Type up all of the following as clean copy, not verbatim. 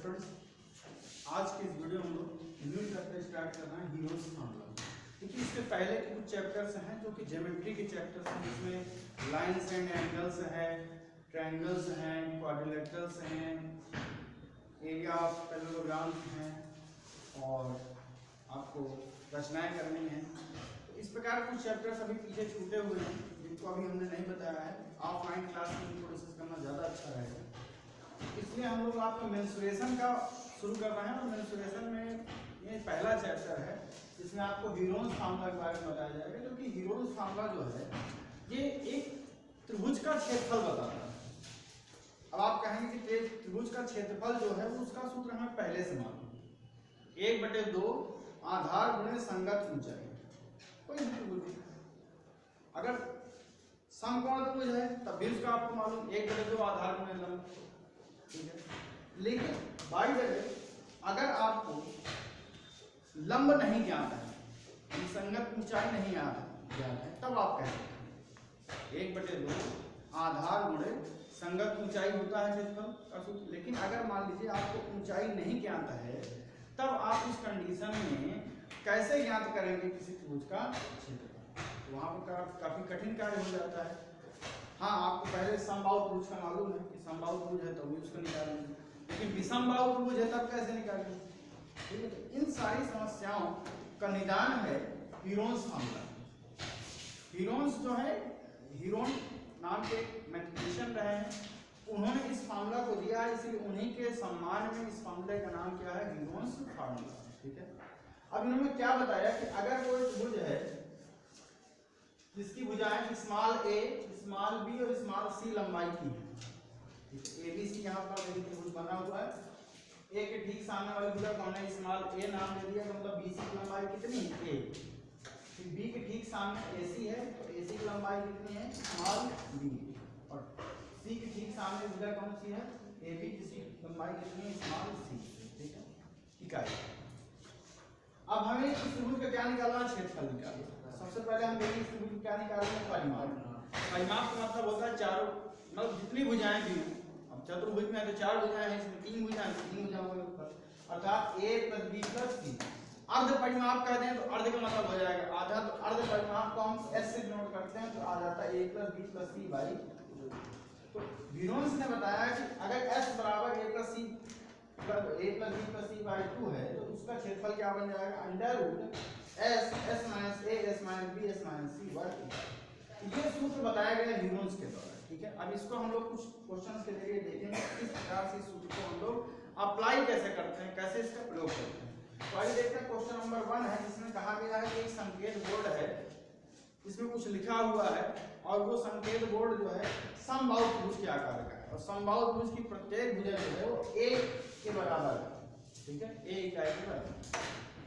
Students, आज की इस वीडियो में हम लोग न्यू चैप्टर स्टार्ट कर रहे हैं हीरोज फार्मूला। क्योंकि इसके पहले के कुछ चैप्टर्स हैं जो कि ज्योमेट्री के चैप्टर्स हैं, जिसमें लाइंस एंड एंगल्स हैं, ट्रायंगल्स हैं, क्वाड्रिलेटरल्स हैं, एरिया ऑफ पैरेललोग्राम्स हैं और आपको रचनाएं करनी हैं। तो इस प्रकार कुछ चैप्टर्स अभी पीछे छूटे हुए हैं जिनको अभी हमने नहीं बताया है। ऑफलाइन क्लास में इनको डिस्कस करना ज़्यादा अच्छा रहेगा, इसलिए हम लोग आपको मेंसुरेशन का शुरू कर रहे हैं। और मेंसुरेशन में ये पहला चैप्टर है जिसमें आपको हीरोज फार्मूला के बारे में बताया जाएगा। जो कि हीरोज फार्मूला जो है ये एक त्रिभुज का क्षेत्रफल बताता है। अब आप कहेंगे कि त्रिभुज का क्षेत्रफल जो है वो उसका सूत्र हमें पहले से मालूम है, 1/2 आधार गुणे संगत ऊंचाई। कोई भी त्रिभुज अगर समकोण त्रिभुज है तब भी उसका आपको मालूम 1/2 आधार गुणे लंब, ठीक है। लेकिन बाई द वे अगर आपको लंब नहीं ज्ञात है, संगत ऊंचाई नहीं ज्ञात है, तब आप कह सकते हैं 1/2 आधार गुणे संगत ऊंचाई होता है क्षेत्रफल का सूत्र। लेकिन अगर मान लीजिए आपको ऊंचाई नहीं ज्ञात है, तब आप इस कंडीशन में कैसे ज्ञात करेंगे किसी त्रिभुज का क्षेत्रफल? तो वहां पर काफी कठिन कार्य हो जाता है। हाँ, आपको पहले समबाहु त्रिभुज का मालूम है कि समबाहु त्रिभुज है तो भी उसको निकालेंगे, लेकिन विषमबाहु त्रिभुज है तब कैसे निकालेंगे? ठीक है। तो इन सारी समस्याओं का निदान है हीरोज फार्मूला। हीरोज जो है, हीरोन नाम के मैथमेटिशियन रहे हैं, उन्होंने इस फार्मूला को दिया है, इसलिए उन्हीं के सम्मान में इस फार्मूले का नाम क्या है? Heroes formula. ठीक है। अब इन्होंने क्या बताया कि अगर कोई त्रिभुज है जिसकी भुजाएं स्मॉल a, स्मॉल b और स्मॉल c लंबाई की है, ABC यहाँ पर त्रिभुज बना हुआ है। A के ठीक सामने वाली भुजा को हमने स्मॉल a नाम दे दिया, तो मतलब BC की लंबाई कितनी है? a। फिर B के ठीक सामने AC है, तो AC की लंबाई कितनी है? Small b। और C के ठीक सामने भुजा कौन सी है? AB की लंबाई कितनी है? Small c। ठीक है, इकाई। अब हमें इस त्रिभुज का क्या निकालना है? क्षेत्रफल निकालना। सबसे पहले हम देखेंगे इस त्रिभुज को क्या निकालेंगे? परिमाप। परिमाप का मतलब होता है चारों, मतलब जितनी भुजाएं भी हैं। अब चतुर्भुज में है तो 4 भुजाएं हैं, इसमें 3 भुजाएं हैं, 3 भुजाओं के ऊपर अर्थात a + b + c। अर्ध परिमाप कहते हैं तो अर्ध का मतलब हो जाएगा आधा, तो अर्ध परिमाप को हम s से डिनोट करते हैं तो आ जाता है a + b + c/2। तो हीरोज ने बताया कि अगर s = a + c + c/2 है तो उसका क्षेत्रफल क्या बन जाएगा? √s s - a s - b s - c वर्ग। ये सूत्र बताया गया हीरोज के द्वारा। ठीक है। अब इसको हम लोग कुछ क्वेश्चंस के जरिए देखेंगे किस प्रकार से इस सूत्र को हम लोग अप्लाई कैसे करते हैं, कैसे इसका प्रयोग करते हैं। तो आइए देखते हैं क्वेश्चन नंबर 1 है, जिसमें कहा गया है कि एक संकेत बोर्ड है, इसमें कुछ लिखा हुआ है और वो संकेत बोर्ड जो है समबाहु त्रिभुज के आकार का है और समबाहु त्रिभुज की प्रत्येक भुजा जो है वो a के बराबर है। ठीक है, a इकाई के बराबर।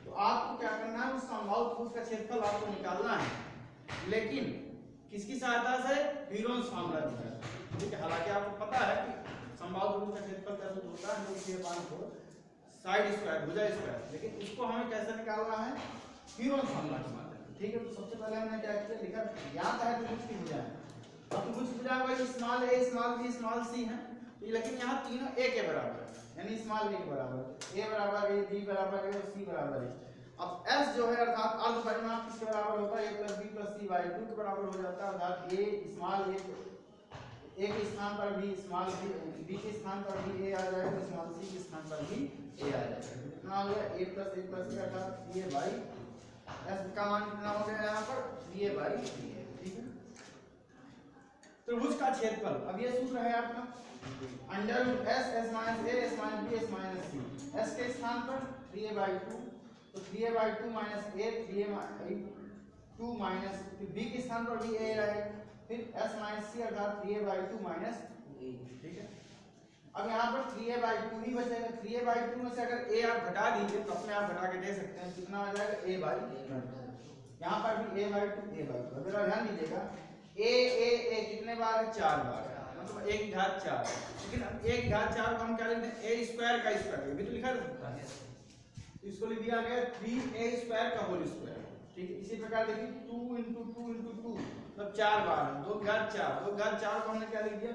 तो आपको क्या करना है? उस समबाहु त्रिभुज का क्षेत्रफल आपको निकालना है, लेकिन किसकी सहायता से? हीरोज फार्मूला की सहायता से। ठीक है। हालांकि आपको पता है कि समबाहु त्रिभुज का क्षेत्रफल कैसे होता है, जो कि 5 साइड स्क्वायर भुजा स्क्वायर, लेकिन उसको हमें कैसे निकालना है? हीरोज फार्मूला के माध्यम से। ठीक है। तो सबसे पहले हमने क्या किया? लिखा ज्ञात है त्रिभुज की भुजाएं। अब त्रिभुज की भुजाएं वही small a small b small c है, तो लेकिन यहाँ तीनों a के बराबर है, यानी स्मॉल a के बराबर, a बराबर a, b बराबर a और c बराबर a। अब s जो है अर्थात अर्ध परिमाप किसके बराबर होता है? a + b + c/2 के बराबर हो जाता है। अर्थात a स्मॉल a के स्थान पर भी स्मॉल b के स्थान पर भी a आ जाएगा, स्मॉल c के स्थान पर भी a आ जाएगा। कितना हो गया? a + a + c अर्थात 3a/ s का मान कितना हो गया यहाँ पर? 3a/3a। ठीक है। त्रिभुज का क्षेत्रफल, अब ये सूत्र है आपका √s s - a s - b s - c। s के स्थान पर 3a/2, तो 3a/2 - a 3a/2 माइनस, फिर b के स्थान पर भी a रहेगा, फिर s - c अर्थात 3a/2 - a। ठीक है। अब यहाँ पर 3a/2 ही बचेगा। 3a/2 में से अगर a आप घटा दीजिए तो अपने आप घटा के दे सकते हैं, कितना आ जाएगा? a/2। यहाँ पर भी a/2 अगर ध्यान दीजिएगा a कितने बार है? 4 बार है, मतलब 1 घात 4। लेकिन अब 1 घात 4 को हम क्या लिखते हैं? a स्क्वायर का स्क्वायर, ये भी तो लिखा रहता है, इसको लिख दिया गया 3a² का होल स्क्वायर। ठीक है। इसी प्रकार देखिए 2 × 2 × 2 मतलब 4 बार है, 2 घात 4, 2 घात 4 को हमने क्या लिख दिया?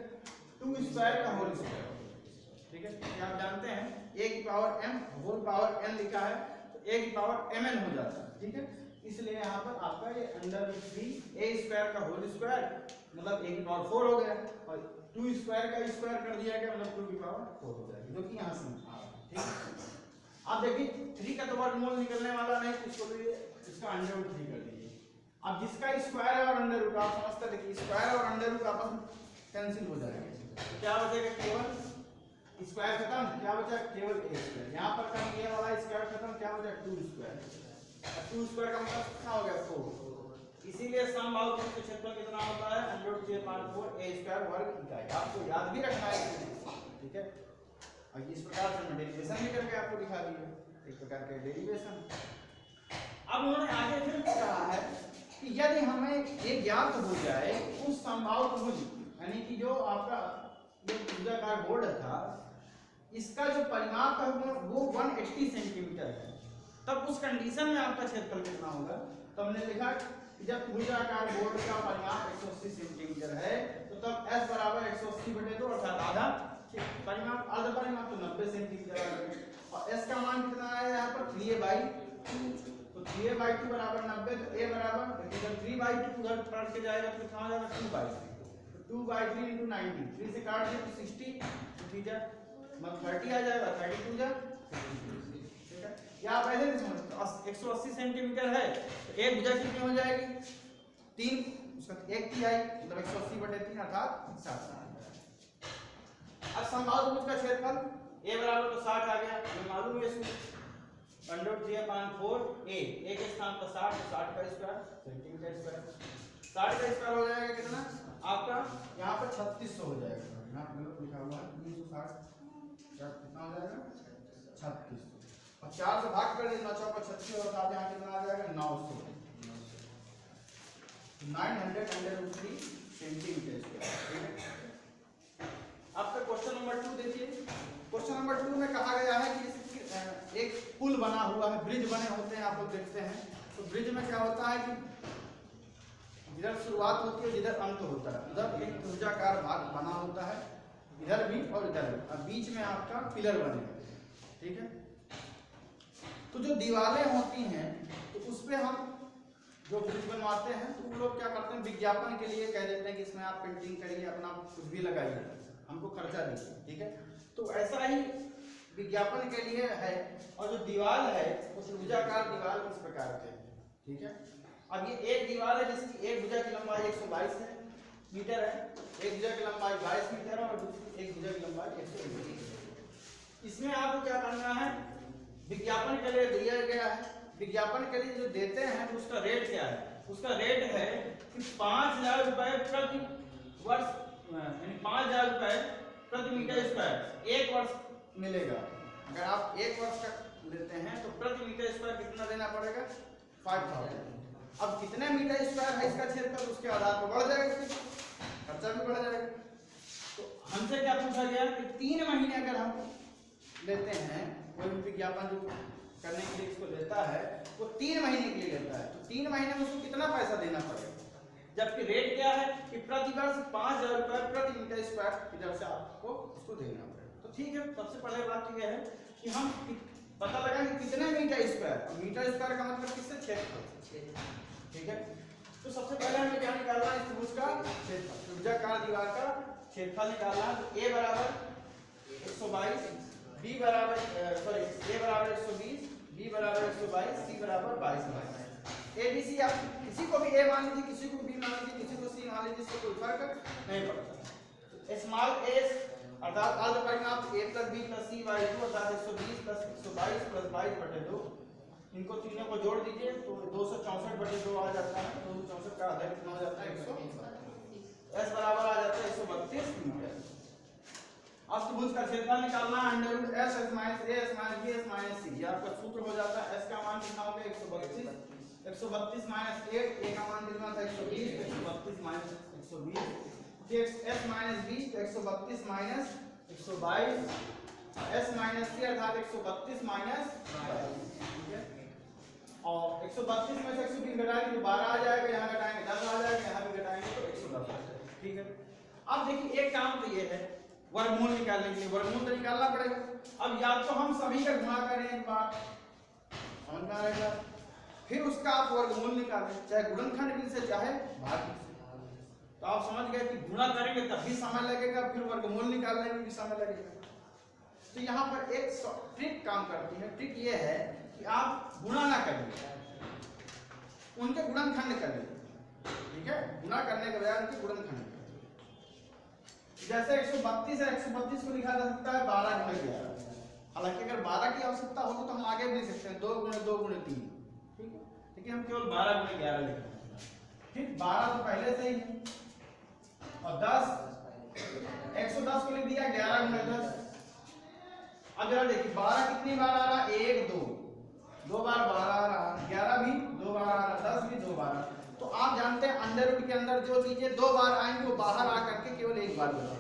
2² का होल स्क्वायर। ठीक है। आप जानते हैं 1 की power m whole power n लिखा है तो a की पावर mn हो जाता है, ठीक है। इसलिए यहाँ पर आपका ये अंडर रूट 3 a स्क्वायर का होल स्क्वायर मतलब a की पावर 4 हो गया और 2 स्क्वायर का स्क्वायर कर दिया गया मतलब 2 की पावर 4 हो जाएगी, जो कि यहाँ से आ रहा है, ठीक है। आप देखिए 3 का तो वर्गमूल निकलने वाला नहीं तो इसको भी इसका अंडर रूट 3 कर दीजिए। अब जिसका स्क्वायर है और अंडर रूट आप समझते हैं कि स्क्वायर और अंडर रूट आपस में कैंसिल हो जाएगा, तो क्या बचेगा केवल स्क्वायर खत्म, क्या बचा केवल a स्क्वायर। यहाँ पर कम ये वाला स्क्वायर खत्म, क्या बचा 2 स्क्वायर, 2 स्क्वायर का मतलब कितना हो गया 4। इसीलिए समबाहु त्रिभुज का क्षेत्रफल कितना होता है अंडर रूट 3/4 a स्क्वायर वर्ग इकाई। आपको याद भी रखना है, ठीक है। और इस प्रकार से मैं डेरिवेशन भी करके आपको दिखा दिया, एक प्रकार के डेरिवेशन। अब उन्होंने आगे फिर कहा है कि यदि हमें ये ज्ञात हो जाए उस समबाहु त्रिभुज यानी कि जो आपका जो त्रिभुजाकार बोर्ड था इसका जो परिमाप है वो 180 सेंटीमीटर है, तब उस कंडीशन में आपका क्षेत्रफल कितना होगा। तो हमने लिखा कि जब त्रिभुजाकार बोर्ड का परिमाप 180 सेंटीमीटर है तो तब s बराबर 180/2 अर्थात आधा परिमाप, आधा परिमाप तो 90 सेंटीमीटर आ गया और s का मान कितना आया यहाँ पर 3a/2, तो 3a/2 बराबर 90, तो a बराबर जब 3/2 उधर पलट के जाएगा तो कितना हो जाएगा 2/3, 2/3 into 90, 3 से काट दिया तो 60, तो ठीक है मतलब 30 आ जाएगा, 32 जा, ठीक है। या आप ऐसे नहीं समझते 180 सेंटीमीटर है तो एक भुजा कितनी हो जाएगी 3, उसका 1/3 मतलब 180/3 अर्थात 60। अब समबाहु त्रिभुज का क्षेत्रफल a बराबर तो 60 आ गया, हमें मालूम है इसको अंडर रूट 3/4 a के स्थान पर 60, 60 का स्क्वायर सेंटीमीटर स्क्वायर, 60 का स्क्वायर हो जाएगा कितना आपका यहाँ पर 3600 हो जाएगा, यहाँ पर लिखा हुआ है 360 कितना हो जाएगा 3600 और 4 से भाग कर देना 9 पर 36 और साथ यहाँ कितना आ जाएगा 900, 900 सेंटीमीटर स्क्वायर। आपका क्वेश्चन नंबर 2 देखिए, क्वेश्चन नंबर 2 में कहा गया है कि एक पुल बना हुआ है, ब्रिज बने होते हैं आप लोग देखते हैं, तो ब्रिज में क्या होता है कि जिधर शुरुआत होती है जिधर अंत होता है उधर एक त्रिभुजाकार भाग बना होता है, इधर भी और इधर भी, और बीच में आपका पिलर बने, ठीक है। तो जो दीवारें होती हैं तो उस पे हम जो ब्रिज बनवाते हैं तो वो लोग क्या करते हैं विज्ञापन के लिए कह देते हैं कि इसमें आप पेंटिंग करिए, अपना कुछ भी लगाइए, हमको खर्चा दीजिए, ठीक है। तो ऐसा ही विज्ञापन के लिए है और जो दीवार है वो त्रिभुजाकार दीवार इस प्रकार के, ठीक है। अब ये एक दीवार है जिसकी एक भुजा की लंबाई 122 मीटर है, एक भुजा की लंबाई 22 मीटर है और दूसरी एक भुजा की लंबाई 120 है। इसमें आपको क्या करना है विज्ञापन के लिए दिया गया है, विज्ञापन के लिए जो देते हैं तो उसका रेट क्या है, उसका रेट है कि 5000 रुपए प्रति वर्ष यानी 5000 रुपए प्रति मीटर स्क्वायर एक वर्ष मिलेगा। अगर आप एक वर्ष का लेते हैं तो प्रति मीटर स्क्वायर कितना देना पड़ेगा 5000। अब कितने मीटर स्क्वायर है इसका क्षेत्रफल उसके आधार पर बढ़ जाएगा, खर्चा भी बढ़ जाएगा। तो हमसे क्या पूछा गया कि 3 महीने अगर हम लेते हैं कोई भी विज्ञापन जो करने के लिए इसको लेता है वो 3 महीने के लिए लेता है तो 3 महीने में उसको कितना पैसा देना पड़ेगा, जबकि रेट क्या है कि प्रति वर्ष 5000 रुपए प्रति मीटर स्क्वायर की तरफ से आपको उसको देना पड़ेगा। तो ठीक है, सबसे पहले बात यह है कि हम पता लगा कि कितने मीटर स्क्वायर, मीटर स्क्वायर का मतलब किससे क्षेत्रफल, ठीक है। तो सबसे पहले हमें क्या निकालना है इस त्रिभुज का क्षेत्रफल, त्रिभुजाकार दीवार का क्षेत्रफल निकालना है। तो a बराबर 122, b बराबर a बराबर 120, b बराबर 122, c बराबर 22। ABC आप किसी को भी a मान लीजिए, किसी को b मान लीजिए, किसी को c मान लीजिए, इससे कोई फर्क नहीं पड़ता। स्मॉल a अर्थात अर्ध परिमाप a + b + c/2 अर्थात 120 + 122 + 22/2, इनको तीनों को जोड़ दीजिए तो 264/2 आ जाता है। 264 का आधा कितना हो जाता है 100, s बराबर आ जाता है 132 मीटर। अब त्रिभुज का क्षेत्रफल निकालना है under root s - a - b - c, ये आपका सूत्र हो जाता है। s का मान कितना हो गया 132, 132 - 8, a का मान कितना था 120, 132 - 120, s - b तो 132 - 122, s - c अर्थात 132 - 22, ठीक है। और 132 में से 120 घटाएंगे तो 12 आ जाएगा, यहाँ घटाएंगे 10 आ जाएगा, यहाँ भी घटाएंगे तो 110 आ जाएगा, ठीक है। अब देखिए एक काम तो ये है वर्गमूल निकालने के लिए वर्गमूल तो निकालना पड़ेगा। अब या तो हम सभी का गुणा करें एक बार, समझ में आएगा, फिर उसका आप वर्गमूल निकालें, चाहे गुणनखंड भी से चाहे भाग से। तो आप समझ गए कि गुणा करेंगे तब भी समय लगेगा, फिर वर्गमूल निकालने में भी समय लगेगा। तो यहाँ पर एक ट्रिक काम करती है। ट्रिक ये है कि आप गुणा ना करिए, उनके गुणनखंड करिए, ठीक है, गुणा करने के बजाय उनके गुणनखंड। जैसे 132 है, 132 को लिखा जा सकता है 12 गुणे 11। हालांकि अगर 12 की आवश्यकता होगी तो हम आगे भी लिख सकते हैं 2 गुणे 2 गुणे 3, ठीक है, लेकिन हम केवल 12 गुणे 11 लिख रहे हैं। ठीक, 12 तो पहले से ही है, और 10 110 को लिख दिया 11 गुणे 10। अब जरा देखिए 12 कितनी बार आ रहा, 1 2 बार 12 आ रहा, 11 भी 2 बार आ रहा, 10 भी 2 बार। तो आप जानते हैं अंडर रूट के अंदर जो चीजें 2 बार आएंगी वो बाहर आ करके केवल 1 बार बचा,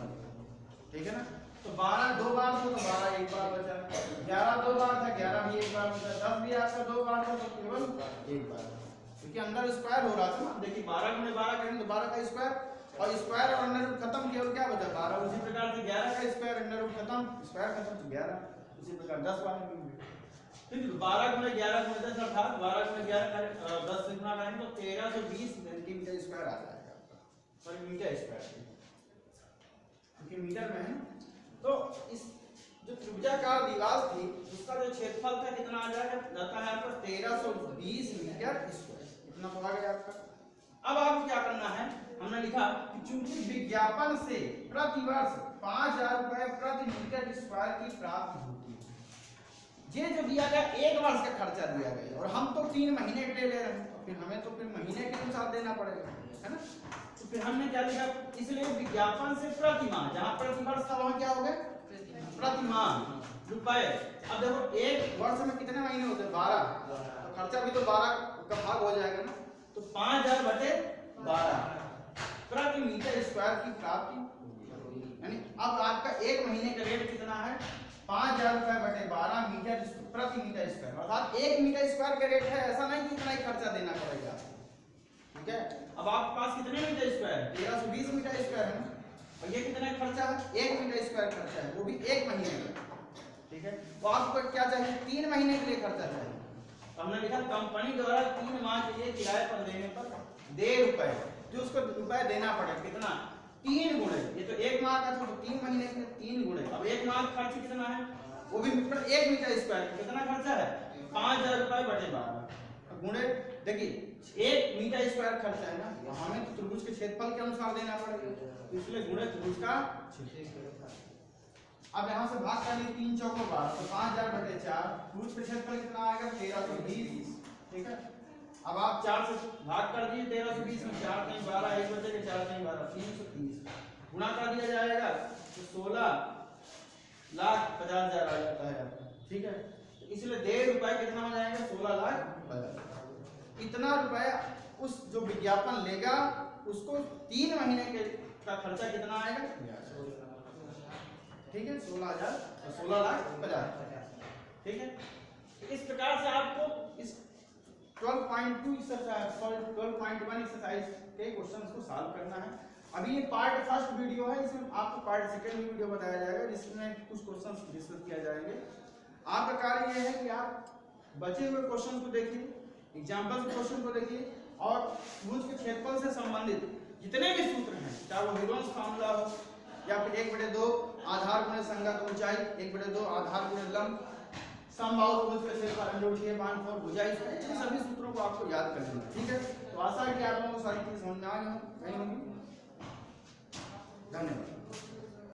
ठीक है ना। तो 12 2 बार था तो 12 1 बार बचा, 11 2 बार था 11 भी 1 बार बचा, 10 भी आपका 2 बार था तो केवल 1 बार, क्योंकि अंदर स्क्वायर हो रहा था ना। देखिए 12 गुणे 12 करेंगे तो 12 का स्क्वायर, और स्क्वायर और अंडर रूट खत्म, केवल क्या बचा 12। उसी प्रकार से 11 का स्क्वायर, अंडर रूट खत्म, स्क्वायर खत्म तो 11। उसी प्रकार 10 वाले भी, ठीक है। 12 गुणे 11 गुणे 10 अर्थात 12 गुणे 11 10 से गुणा करेंगे तो 1320 सेंटीमीटर स्क्वायर आ जाएगा पर मीटर स्क्वायर, क्योंकि मीटर में है। तो इस जो त्रिभुजाकार दीवार थी उसका जो क्षेत्रफल था कितना आ जाता है आपका 1320 मीटर स्क्वायर, इतना तो आ गया आपका। अब आपको क्या करना है, हमने लिखा कि चूंकि विज्ञापन से प्रतिवर्ष 5000 रुपए प्रति मीटर स्क्वायर की प्राप्ति होती है, ये जो दिया गया 1 वर्ष का खर्चा दिया गया और हम तो 3 महीने के लिए ले रहे हैं, फिर हमें तो फिर महीने के अनुसार देना पड़ेगा, है ना। तो फिर हमने क्या लिखा, इसलिए विज्ञापन से प्रति माह, जहां प्रति वर्ष था वहां क्या हो गया प्रति माह रुपए। अब देखो 1 वर्ष में कितने महीने होते हैं 12, तो खर्चा भी तो 12 का भाग हो जाएगा ना। तो 5000 बटे 12 प्रति मीटर स्क्वायर की प्राप्ति, यानी अब आपका 1 महीने का रेट कितना है 5000 रुपए बटे 12 मीटर प्रति मीटर स्क्वायर, अर्थात 1 मीटर स्क्वायर का रेट है, ऐसा नहीं कि इतना ही खर्चा देना पड़ेगा, ठीक है। अब आपके पास कितने मीटर स्क्वायर 1320 मीटर स्क्वायर है ना, और ये कितना खर्चा है 1 मीटर स्क्वायर खर्चा है, वो भी 1 महीने का, ठीक है। तो आपको क्या चाहिए 3 महीने के लिए खर्चा चाहिए। तो हमने लिखा कंपनी द्वारा 3 माह के लिए किराए पर देने पर 1.5 रुपए, जो उसको रुपए देना पड़ेगा कितना 3 गुणे, ये तो 1 माह का था तो 3 महीने के 3 गुणे। अब 1 माह का खर्च कितना है, वो भी 1 मीटर स्क्वायर कितना खर्चा है 5000 रुपए बटे 12 गुणे। देखिए 1 मीटर स्क्वायर खर्चा है ना, तो हमें तो त्रिभुज के क्षेत्रफल के अनुसार देना पड़ेगा, तो इसलिए गुणे त्रिभुज का क्षेत्रफल। अब यहाँ से भाग कर लिए 3 चौको 12, तो 5000 बटे 4, त्रिभुज का क्षेत्रफल कितना आएगा 1320, ठीक है। अब आप 4 से भाग कर दिए 1320 में 4 3 12, 1 बचे 4 3 12 330, गुणा कर दिया जाएगा तो 16,50,000 आ जाता है आपका, ठीक है। तो इसलिए 1.5 रुपए कितना हो जाएगा 16,50,000। इतना रुपए उस जो विज्ञापन लेगा उसको 3 महीने के का खर्चा कितना आएगा, ठीक है 16,000 और 16,50,000, ठीक है। इस प्रकार से आपको इस 12.2 एक्सरसाइज 12.1 एक्सरसाइज के क्वेश्चंस को सॉल्व करना है। अभी ये पार्ट फर्स्ट वीडियो है, इसमें आपको पार्ट सेकंड में वीडियो बताया जाएगा जिसमें कुछ क्वेश्चंस डिस्कस किया जाएंगे। आपका कार्य यह है कि आप बचे हुए क्वेश्चन को देखिए, एग्जांपल क्वेश्चन को देखिए, और त्रिभुज के क्षेत्रफल से संबंधित जितने भी सूत्र हैं, चाहे वो हीरोन्स फार्मूला हो या फिर 1/2 आधार गुणे संगत ऊंचाई, 1/2 आधार गुणे लंब, समबाहु त्रिभुज का क्षेत्रफल √4 भुजा, इन सभी सूत्रों को आपको याद कर लेना, ठीक है। तो आशा है कि आप लोगों को सारी चीजें समझ में आ गई होंगी। धन्यवाद।